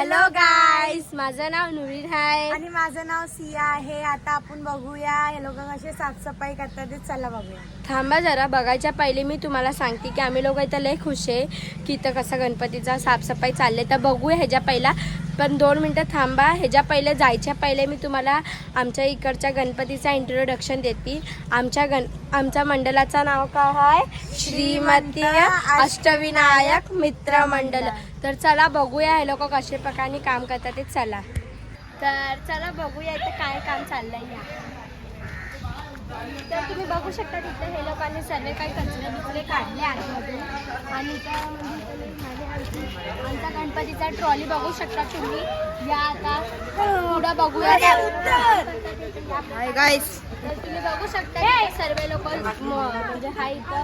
Hello गाईस, माझं नाव नुरीन आहे आणि माझं नाव सिया आहे. आता आपण बघूया हे लोक कसे साफसफाई करतात ते. चला बघूया. थांबा जरा, बघायच्या पहिले मी तुम्हाला सांगते की आम्ही लोक इथं लय खुश आहे की इथं कसा गणपतीचा साफसफाई चालले. तर बघूया ह्याच्या पहिला, पण 2 मिनटं थांबा. ह्याच्या पहिले जायच्या पहिले मी तुम्हाला आमच्या इकडच्या गणपतीचा इंट्रोडक्शन देते. आमच्या मंडळाचं नाव काय आहे? श्रीमती अष्टविनायक मित्र मंडळ. तर चला बघूया हे लोक कशा प्रकारे काम करतात ते. चला तर चला बघूया इथं काय काम चाललंय. तर तुम्ही बघू शकता तिथे हे लोकांनी सर्व काही कचरे काढले आतमधून. आणि इथं म्हणजे आमचा गणपतीचा ट्रॉली बघू शकता तुम्ही. या आता पुढं बघूया. तर तुम्ही बघू शकता सर्व लोक म्हणजे हा इथं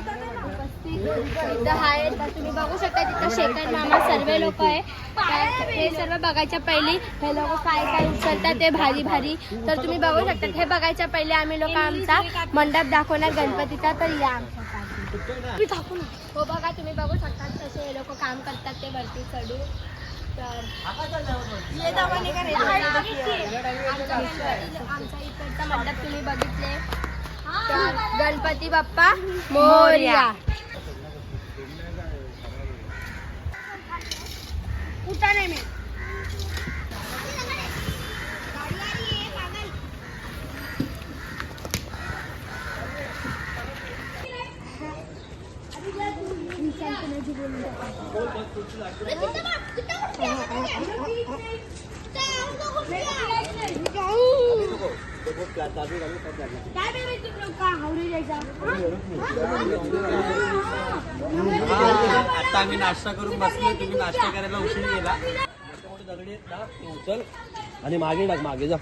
इथं आहे. तर तुम्ही बघू शकता तिथं शेखर मामा सर्व लोक आहे. हे सर्व बघायच्या पहिले हे लोक काय काय उचलतात ते भारी भारी. तर तुम्ही बघू शकता. हे बघायच्या पहिले आम्ही लोक आमचा मंडप दाखवणार गणपतीचा. तर या आमच्या हो बघा, तुम्ही बघू शकता तसे हे लोक काम करतात ते वरती चढून. तर आमच्या इकडचा मंडप तुम्ही बघितले. तर गणपती बाप्पा मोरया. कुठं नाही मी आता आम्ही नाश्ता करून बसलो. तुम्ही नाश्ता करायला उशीर गेला. दगडी उचल आणि मागे टाक. मागे जा.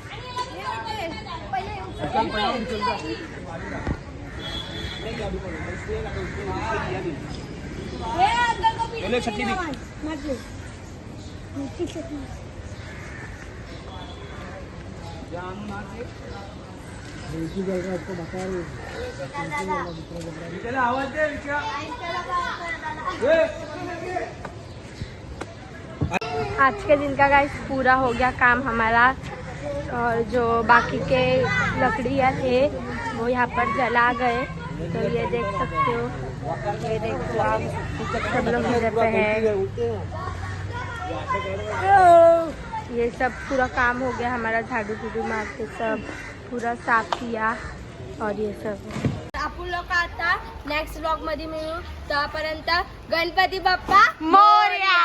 आज के दिन का गाइस पूरा हो गया काम हमारा. और जो बाकी के लकड़ी थे वो यहाँ पर जला गए. तो ये देख सकते हो. ये देखो आप सब लोग इधर पे है. ये सब पूरा काम हो गया हमारा. झाड़ू झूडू मार के सब पूरा साफ किया. और ये सब आपण लोक आता नेक्स्ट व्लॉग मध्ये मिळू. तोपर्यंत गणपती बाप्पा मोरया.